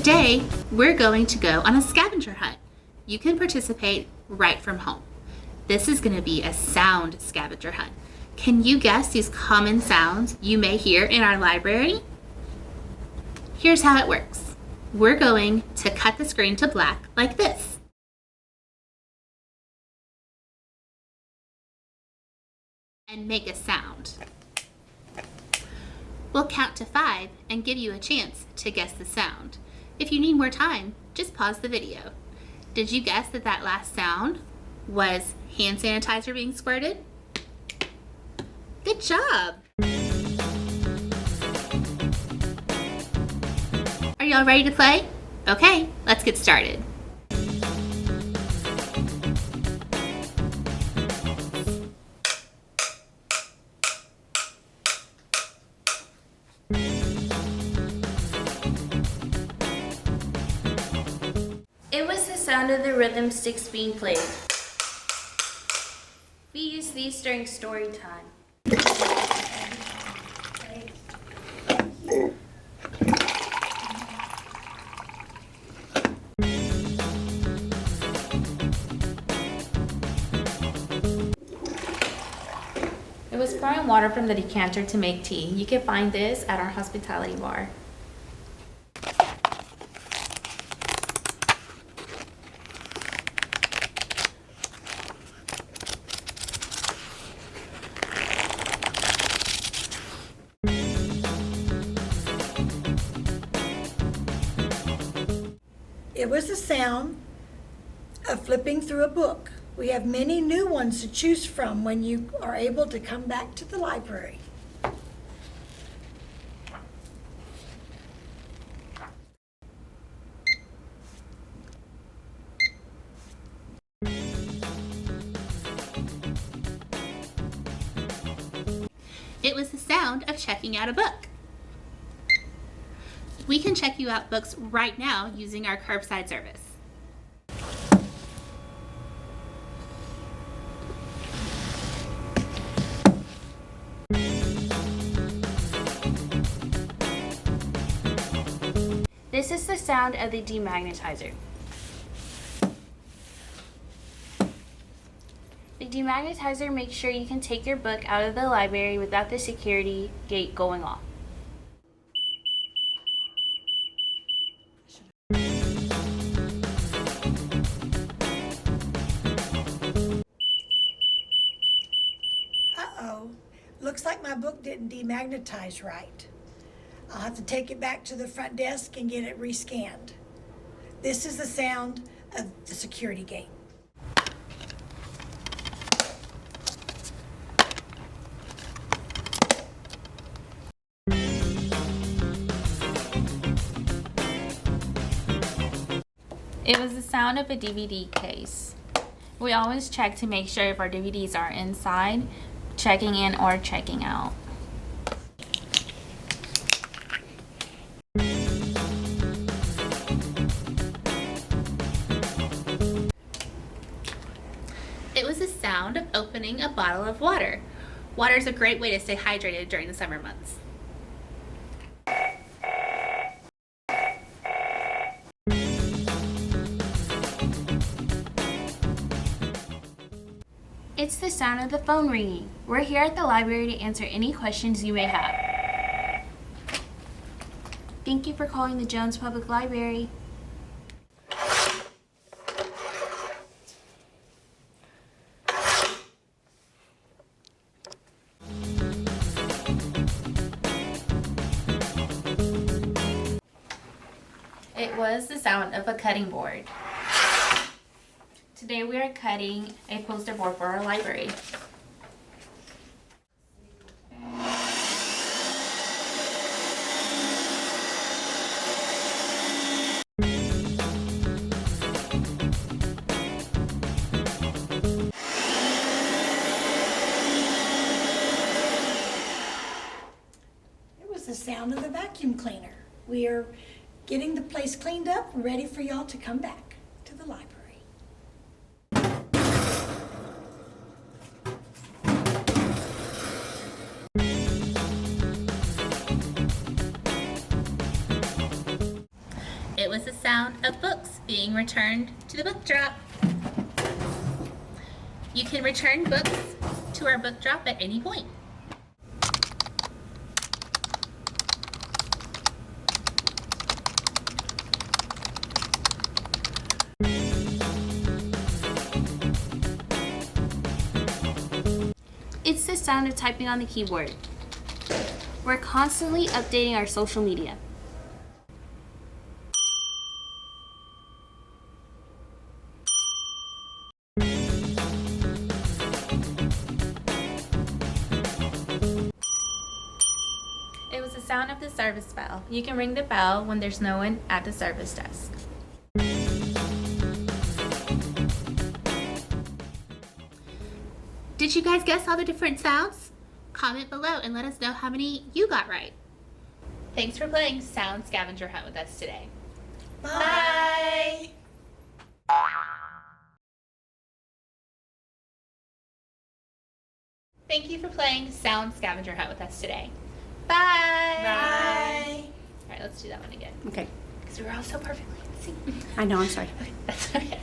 Today, we're going to go on a scavenger hunt. You can participate right from home. This is going to be a sound scavenger hunt. Can you guess these common sounds you may hear in our library? Here's how it works. We're going to cut the screen to black like this. And make a sound. We'll count to 5 and give you a chance to guess the sound. If you need more time, just pause the video. Did you guess that that last sound was hand sanitizer being squirted? Good job! Are y'all ready to play? Okay, let's get started. It was the sound of the rhythm sticks being played. We use these during story time. It was pouring water from the decanter to make tea. You can find this at our hospitality bar. It was the sound of flipping through a book. We have many new ones to choose from when you are able to come back to the library. It was the sound of checking out a book. We can check you out books right now using our curbside service. This is the sound of the demagnetizer. The demagnetizer makes sure you can take your book out of the library without the security gate going off. Uh-oh, looks like my book didn't demagnetize right. I'll have to take it back to the front desk and get it rescanned. This is the sound of the security gate. It was the sound of a DVD case. We always check to make sure if our DVDs are inside, checking in or checking out. It was the sound of opening a bottle of water. Water is a great way to stay hydrated during the summer months. It's the sound of the phone ringing. We're here at the library to answer any questions you may have. Thank you for calling the Jones Public Library. It was the sound of a cutting board. Today we are cutting a poster board for our library. It was the sound of the vacuum cleaner. We are getting the place cleaned up and ready for y'all to come back to the library. It was the sound of books being returned to the book drop. You can return books to our book drop at any point. It's the sound of typing on the keyboard. We're constantly updating our social media. It was the sound of the service bell. You can ring the bell when there's no one at the service desk. Did you guys guess all the different sounds? Comment below and let us know how many you got right. Thanks for playing Sound Scavenger Hunt with us today. Bye! Thank you for playing Sound Scavenger Hunt with us today. Bye! Bye. All right, let's do that one again. Okay. Because we were all so perfectly. See? I know, I'm sorry. Okay, that's okay.